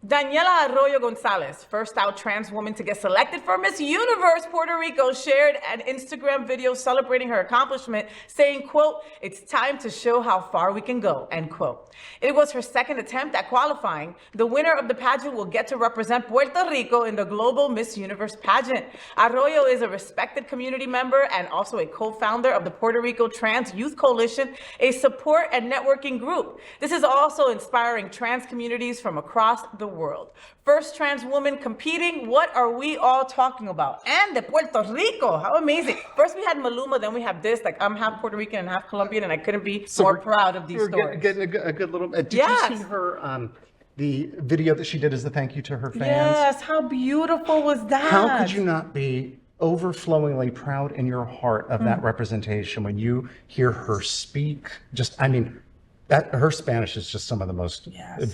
Daniela Arroyo González, first out trans woman to get selected for Miss Universe Puerto Rico, shared an Instagram video celebrating her accomplishment, saying, quote, "It's time to show how far we can go," end quote. It was her second attempt at qualifying. The winner of the pageant will get to represent Puerto Rico in the global Miss Universe pageant. Arroyo is a respected community member and also a co-founder of the Puerto Rico Trans Youth Coalition, a support and networking group. This is also inspiring trans communities from across the world. First trans woman competing. What are we all talking about? And de Puerto Rico. How amazing. First we had Maluma, then we have this. Like, I'm half Puerto Rican and half Colombian, and I couldn't be more proud of these stories. Getting a good little... Did you see her, the video that she did as a thank you to her fans? Yes, how beautiful was that? How could you not be overflowingly proud in your heart of that representation when you hear her speak? Just, I mean... her Spanish is just some of the most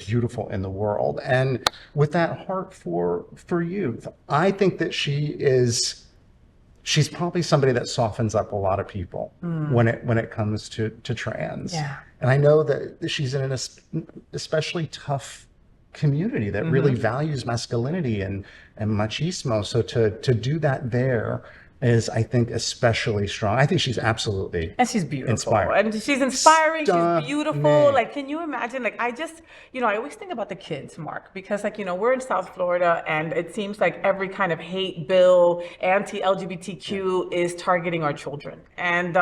beautiful in the world. And with that heart for youth, I think that she's probably somebody that softens up a lot of people when it comes to trans. Yeah. And I know that she's in an especially tough community that really values masculinity and machismo. So to do that there is, I think, especially strong. I think she's absolutely and she's beautiful. And she's inspiring. Stunning. She's beautiful. Like, can you imagine? Like, I just, I always think about the kids, Mark, because like, we're in South Florida, and it seems like every kind of hate bill, anti-LGBTQ is targeting our children. And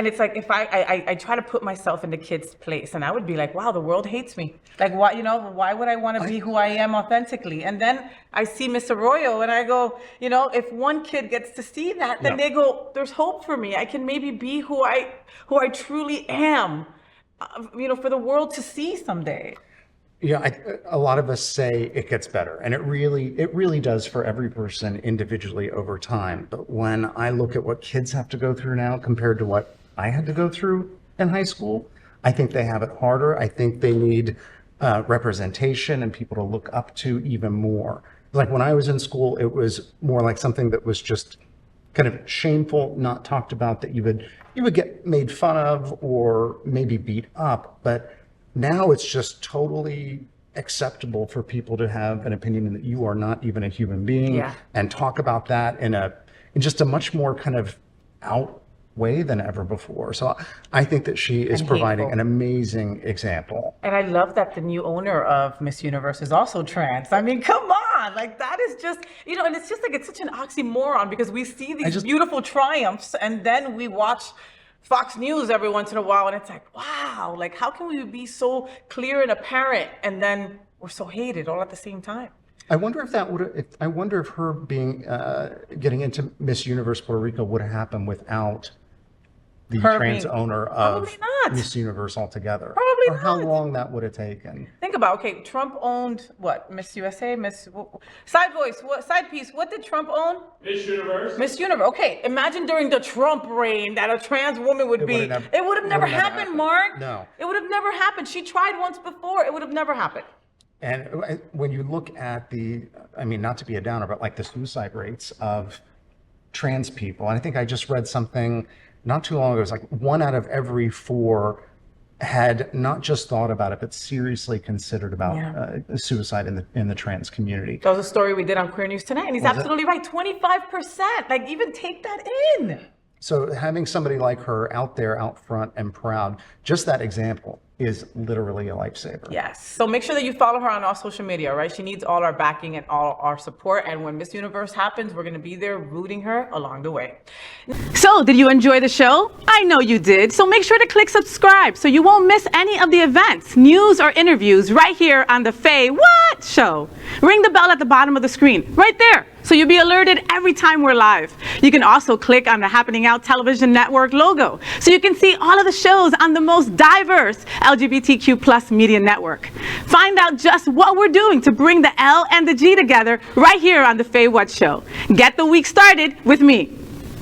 it's like, if I try to put myself in the kid's place, and I would be like, wow, the world hates me. Like, why would I want to be who I am authentically? And then I see Miss Arroyo, and I go, if one kid gets to see that, then they go, there's hope for me. I can maybe be who I truly am, for the world to see someday. Yeah, a lot of us say it gets better, and it really does for every person individually over time. But when I look at what kids have to go through now compared to what I had to go through in high school, I think they have it harder. I think they need representation and people to look up to even more. Like when I was in school, it was more like something that was just kind of shameful, not talked about, that you would get made fun of or maybe beat up. But now it's just totally acceptable for people to have an opinion that you are not even a human being, and talk about that in just a much more kind of out way than ever before. So I think that she is providing an amazing example. And I love that the new owner of Miss Universe is also trans. I mean, come on, like that is just, and it's just like, it's such an oxymoron, because we see these beautiful triumphs, and then we watch Fox News every once in a while, and it's like, wow, like how can we be so clear and apparent, and then we're so hated all at the same time? I wonder if her being getting into Miss Universe Puerto Rico would have happened without the trans owner of Miss Universe altogether. Probably or not. How long that would have taken. Think about, okay, Trump owned what? Miss USA, Side Voice, Side Piece, what did Trump own? Miss Universe. Miss Universe, okay. Imagine during the Trump reign that a trans woman would be. It would have never happened, Mark. No. It would have never happened. She tried once before. It would have never happened. And when you look at not to be a downer, but like the suicide rates of trans people, and I think I just read something not too long ago, it was like 1 out of every 4 had not just thought about it, but seriously considered about suicide in the trans community. That was a story we did on Queer News Tonight, and he's absolutely right. 25%, like even take that in. So having somebody like her out there, out front and proud, just that example is literally a lifesaver. Yes. So make sure that you follow her on all social media, right? She needs all our backing and all our support. And when Miss Universe happens, we're going to be there rooting her along the way. So did you enjoy the show? I know you did. So make sure to click subscribe so you won't miss any of the events, news, or interviews right here on the FayWhat show. Ring the bell at the bottom of the screen, right there, so you'll be alerted every time we're live. You can also click on the Happening Out Television Network logo so you can see all of the shows on the most diverse LGBTQ+ media network. Find out just what we're doing to bring the L and the G together right here on the FayWhat show. Get the week started with me.